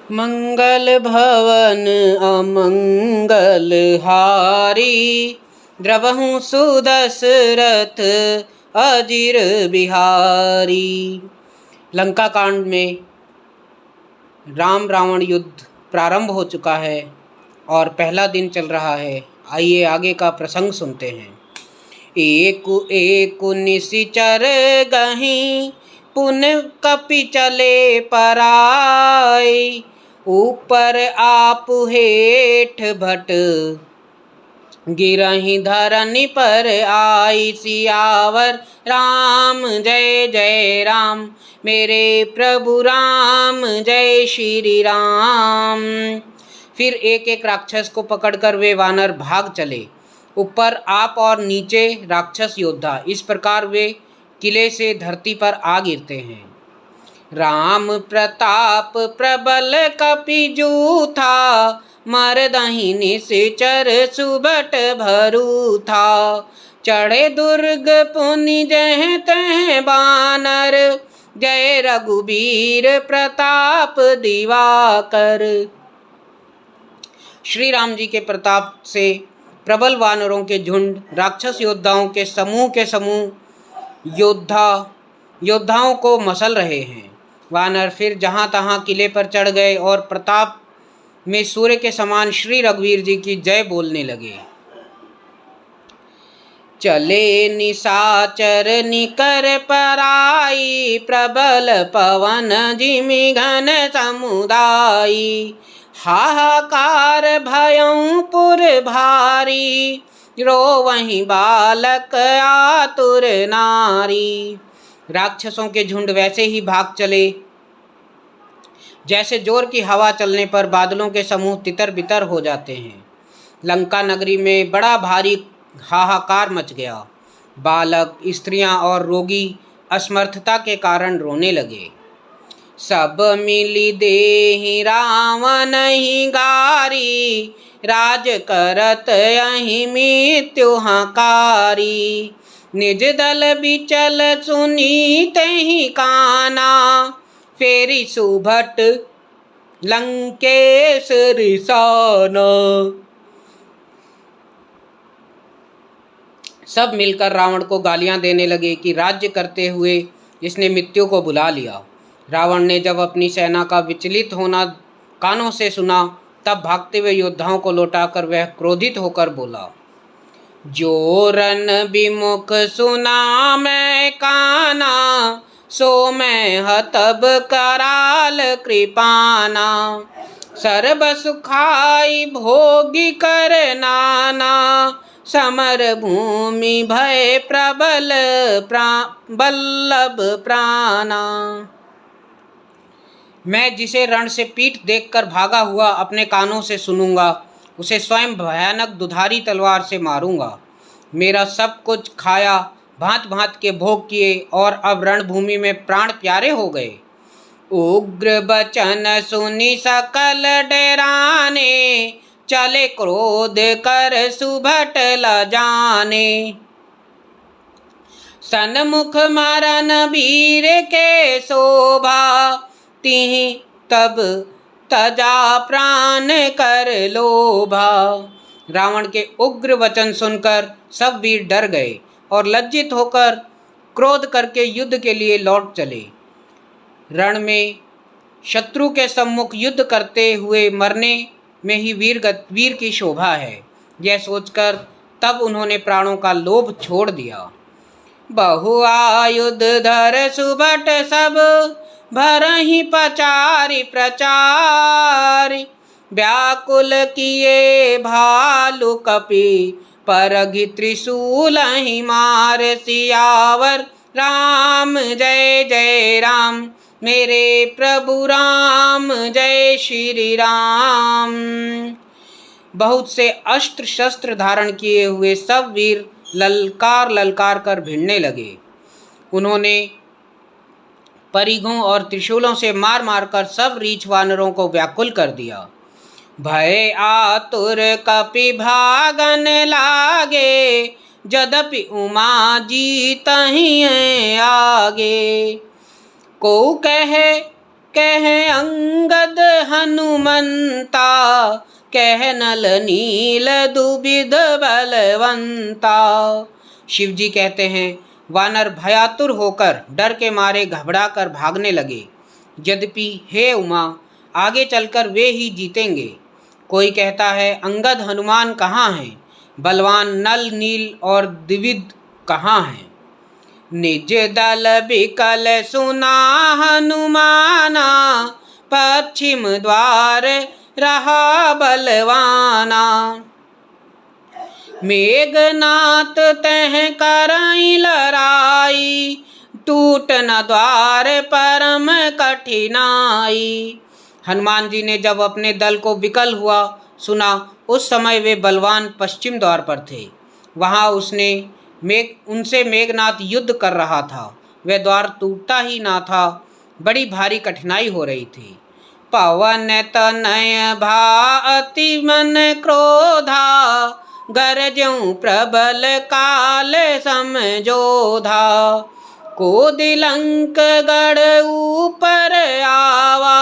मंगल भवन अमंगल हारी, द्रवहु सुदशरथ अजिर बिहारी। लंका कांड में राम रावण युद्ध प्रारंभ हो चुका है और पहला दिन चल रहा है। आइए आगे का प्रसंग सुनते हैं। एक निशिचर गहीं, पुन कपि चले पराई, ऊपर आप हेठ भट, गिरहि धरनि पर आई। सियावर राम जय जय राम, मेरे प्रभु राम जय श्री राम। फिर एक एक राक्षस को पकड़कर वे वानर भाग चले। ऊपर आप और नीचे राक्षस योद्धा, इस प्रकार वे किले से धरती पर आ गिरते हैं। राम प्रताप प्रबल कपि जूथा, मरदहि निशिचर सुबट भरू था। चढ़े दुर्ग पुनि जह तह बानर, जय रघुबीर प्रताप दिवाकर। श्री राम जी के प्रताप से प्रबल वानरों के झुंड, राक्षस योद्धाओं के समूह योद्धाओं को मसल रहे हैं। वानर फिर जहाँ तहाँ किले पर चढ़ गए और प्रताप में सूर्य के समान श्री रघुवीर जी की जय बोलने लगे। चले निशाचर निकर पराई, प्रबल पवन जिमि घन समुदाई। हाहाकार भयं पुर भारी, रोवहि बालक आतुर नारी। राक्षसों के झुंड वैसे ही भाग चले जैसे जोर की हवा चलने पर बादलों के समूह तितर बितर हो जाते हैं। लंका नगरी में बड़ा भारी हाहाकार मच गया। बालक, स्त्रियां और रोगी असमर्थता के कारण रोने लगे। सब मिली देहि रावण ही गारी, राज करत यही मृत्यु हकारी। निज दल बिचल सुनी तहि काना, फेरी सुभट लंकेश रिसाना। सब मिलकर रावण को गालियां देने लगे कि राज्य करते हुए इसने मृत्यु को बुला लिया। रावण ने जब अपनी सेना का विचलित होना कानों से सुना, तब भागते हुए योद्धाओं को लौटाकर वह क्रोधित होकर बोला, जो रन विमुख सुना मैं काना, सो मैं हतब कराल कृपाना। सर्ब सुखाई भोगी कर नाना, समर भूमि भय प्रबल बल्लभ प्राणा। मैं जिसे रण से पीठ देखकर भागा हुआ अपने कानों से सुनूंगा, उसे स्वयं भयानक दुधारी तलवार से मारूंगा। मेरा सब कुछ खाया, भांत भांत के भोग किए और अब रणभूमि में प्राण प्यारे हो गए। उग्र बचन सुनि सकल डराने, चले क्रोध कर सुभट लजाने। सन्मुख मरन वीर के शोभा, तिहि तब तजा प्राण कर लोभा। रावण के उग्र वचन सुनकर सब वीर डर गए और लज्जित होकर क्रोध करके युद्ध के लिए लौट चले। रण में शत्रु के सम्मुख युद्ध करते हुए मरने में ही वीर की शोभा है, यह सोचकर तब उन्होंने प्राणों का लोभ छोड़ दिया। बहुआयुध धर सुभट सब, भरहि पचारि प्रचारि। व्याकुल किए भालु कपि, परघि त्रिशूल ही मार। सियावर राम जय जय राम, मेरे प्रभु राम जय श्री राम। बहुत से अस्त्र शस्त्र धारण किए हुए सब वीर ललकार कर भिड़ने लगे। उन्होंने परिघों और त्रिशूलों से मार मार कर सब रीछ वानरों को व्याकुल कर दिया। भय आतुर कपि भागन लागे, यद्यपि उमा जीतहि आगे। को कहे कह अंगद हनुमंता, कह नल नील दुबिध बलवंता। शिव जी कहते हैं वानर भयातुर होकर डर के मारे घबरा कर भागने लगे। यद्यपि हे उमा, आगे चलकर वे ही जीतेंगे। कोई कहता है अंगद हनुमान कहाँ हैं, बलवान नल नील और द्विविध कहाँ हैं। निज दल बिकल सुना हनुमाना, पश्चिम द्वार रहा बलवाना। मेघनाथ तह करई लड़ाई, टूट न द्वार परम कठिनाई। हनुमान जी ने जब अपने दल को विकल हुआ सुना, उस समय वे बलवान पश्चिम द्वार पर थे। वहाँ उनसे मेघनाथ युद्ध कर रहा था। वह द्वार टूटता ही ना था, बड़ी भारी कठिनाई हो रही थी। पवन तनय भाति मन क्रोधा, गरजऊं प्रबल काल समझोधा। कोदिलंक गढ़ ऊपर आवा,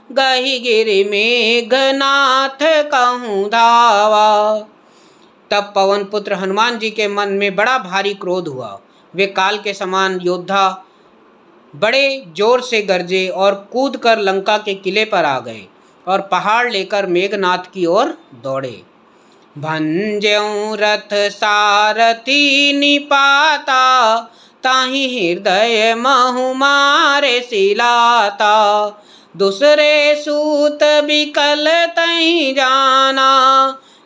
गही गिरि मेघनाथ कहूँ धावा। तब पवन पुत्र हनुमान जी के मन में बड़ा भारी क्रोध हुआ। वे काल के समान योद्धा बड़े जोर से गरजे और कूदकर लंका के किले पर आ गए और पहाड़ लेकर मेघनाथ की ओर दौड़े। भंज्यों रथ सारथी निपाता, ताहि हृदय महु मारे सिलाता। दूसरे सूत बिकल तहि जाना,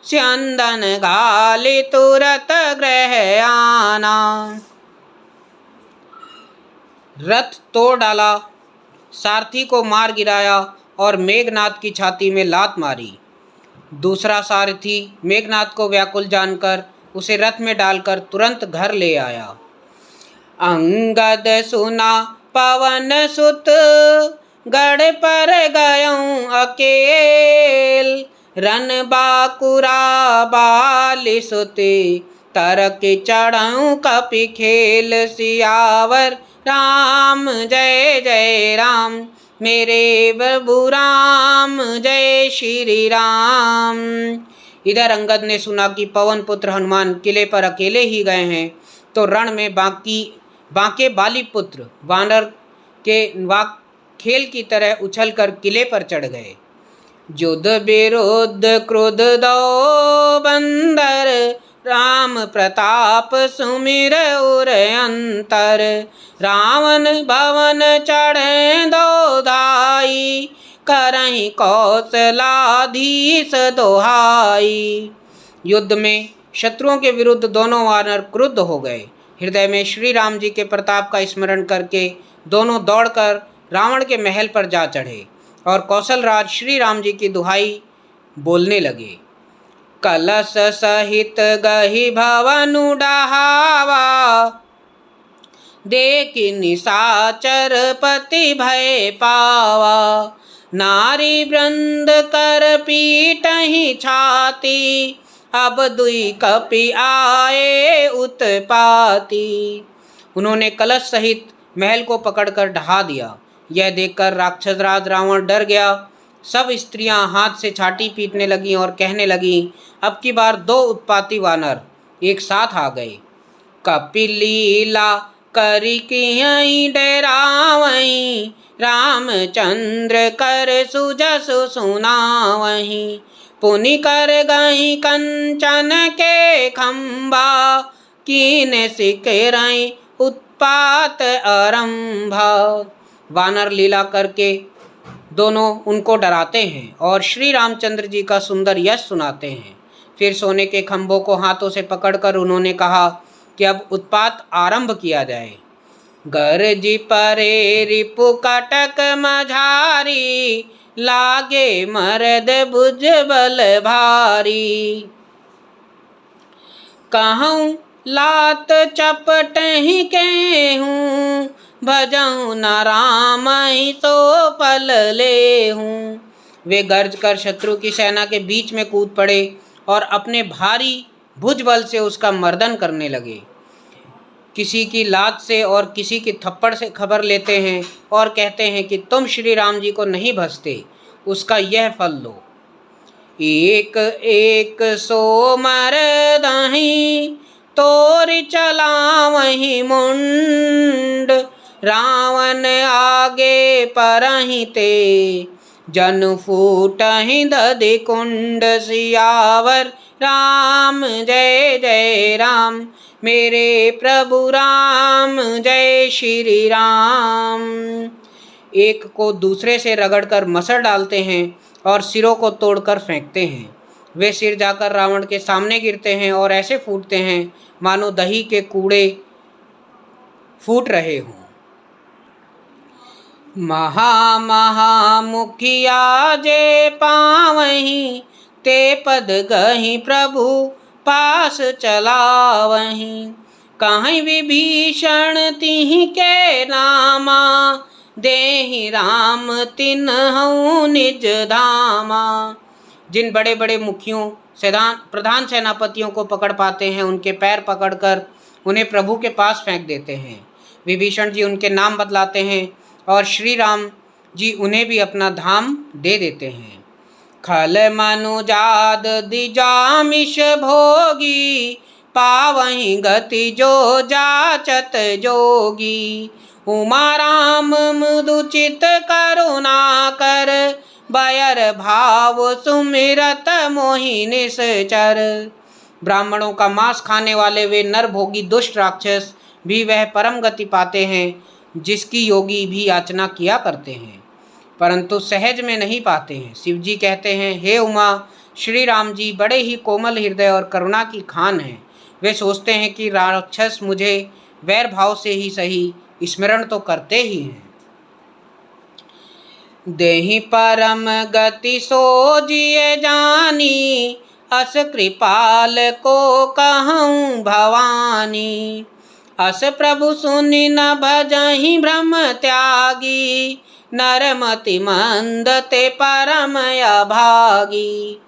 स्यंदन गाली तुरत ग्रह आना। रथ तोड़ डाला, सारथी को मार गिराया और मेघनाथ की छाती में लात मारी। दूसरा सारथी मेघनाथ को व्याकुल जानकर उसे रथ में डालकर तुरंत घर ले आया। अंगद सुना पवन सुत, गढ़ पर गयऊं अकेल। रन बाकुरा बाली सुते, तरक चढ़ऊं कपि खेल। सियावर राम जय जय राम, मेरे प्रभु राम जय श्री राम। इधर अंगद ने सुना कि पवन पुत्र हनुमान किले पर अकेले ही गए हैं, तो रण में बांके बाली पुत्र वानर के खेल की तरह उछलकर किले पर चढ़ गए। युद्ध विरुद्ध क्रोध दो बंदर, राम प्रताप सुमिर उर अंतर। रावण भवन चढ़े दो धाई, करहीं कौशलाधीश दोहाई। युद्ध में शत्रुओं के विरुद्ध दोनों वानर क्रुद्ध हो गए। हृदय में श्री राम जी के प्रताप का स्मरण करके दोनों दौड़कर रावण के महल पर जा चढ़े और कौशलराज श्री राम जी की दुहाई बोलने लगे। कलश सहित गही भवन डहावा, देखि निशाचर पति भय पावा। नारी वृंद कर पीटहि छाती, अब दुई कपि आए उत्पाती। उन्होंने कलश सहित महल को पकड़कर ढहा दिया। यह देखकर राक्षसराज रावण डर गया। सब स्त्रियां हाथ से छाती पीटने लगीं और कहने लगीं, अब की बार दो उत्पाती वानर एक साथ आ गए। कपि लीला करि कियहि डरावहीं, रामचंद्र कर सुजसु सुनावहीं। पुनि कर गई कंचन के खंबा, कीन सिकरई उत्पात आरंभा। वानर लीला करके दोनों उनको डराते हैं और श्री रामचंद्र जी का सुंदर यश सुनाते हैं। फिर सोने के खंभों को हाथों से पकड़कर उन्होंने कहा कि अब उत्पात आरंभ किया जाए। गरजी परे रिपु कटक मझारी, लागे मर्द भुज बल भारी। कहूँ लात चपटहि केहूँ, भजऊँ न राम ही तो फल लेहूँ। वे गर्ज कर शत्रु की सेना के बीच में कूद पड़े और अपने भारी भुज बल से उसका मर्दन करने लगे। किसी की लात से और किसी की थप्पड़ से खबर लेते हैं और कहते हैं कि तुम श्री राम जी को नहीं भजते, उसका यह फल लो। एक एक सो मर दही तोर चला वही मुंड, रावण आगे परहि ते जन फूटहि दधि कुंड। सियावर राम जय जय राम, मेरे प्रभु राम जय श्री राम। एक को दूसरे से रगड़कर मसर डालते हैं और सिरों को तोड़कर फेंकते हैं। वे सिर जाकर रावण के सामने गिरते हैं और ऐसे फूटते हैं मानो दही के कूड़े फूट रहे हों। महा महा मुखिया जे पावहीं, ते पद गहि प्रभु पास चलावहीं। कहीं विभीषण तिहि के नामा, देहि राम तिन्हु निज धामा। जिन बड़े बड़े मुखियों प्रधान सेनापतियों को पकड़ पाते हैं, उनके पैर पकड़कर उन्हें प्रभु के पास फेंक देते हैं। विभीषण जी उनके नाम बदलाते हैं और श्री राम जी उन्हें भी अपना धाम दे देते हैं। खल मनुजाद दिजामिष भोगी, पावहीं गति जो जाचत जोगी। उमा राम मुदुचित करुणा कर, बयर भाव सुमिरत मोहि निश्चर। ब्राह्मणों का मांस खाने वाले वे नरभोगी दुष्ट राक्षस भी वह परम गति पाते हैं जिसकी योगी भी याचना किया करते हैं, परंतु सहज में नहीं पाते हैं। शिव जी कहते हैं, हे उमा, श्री राम जी बड़े ही कोमल हृदय और करुणा की खान हैं। वे सोचते हैं कि राक्षस मुझे वैर भाव से ही सही स्मरण तो करते ही हैं। देहि परम गति सो जिय जानी, अस कृपाल को कहूँ भवानी। अस प्रभु सुनि न भजहि भ्रम त्यागी, नरमति मंद ते परम अभागी।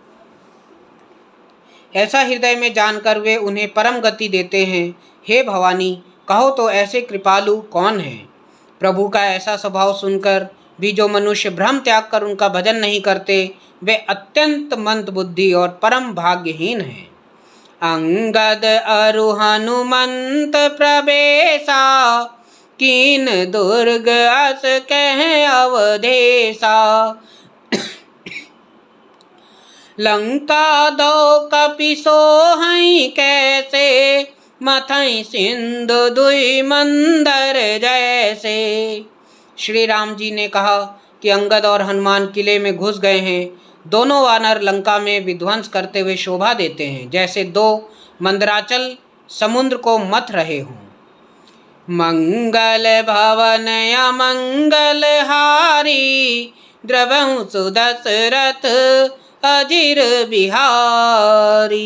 ऐसा हृदय में जानकर वे उन्हें परम गति देते हैं। हे भवानी, कहो तो ऐसे कृपालु कौन है? प्रभु का ऐसा स्वभाव सुनकर भी जो मनुष्य भ्रम त्याग कर उनका भजन नहीं करते, वे अत्यंत मंद बुद्धि और परम भाग्यहीन हैं। अंगद अरु हनुमंत प्रवेशा, कीन दुर्ग अस कह अवधेशा। लंका दो कपि सोहै कैसे, मथै सिंधु दुई मंदर जैसे। श्री राम जी ने कहा कि अंगद और हनुमान किले में घुस गए हैं। दोनों वानर लंका में विध्वंस करते हुए शोभा देते हैं, जैसे दो मंदराचल समुद्र को मथ रहे हों। मंगल भवन अमंगल हारी, द्रवहु सुदशरथ अजिर बिहारी।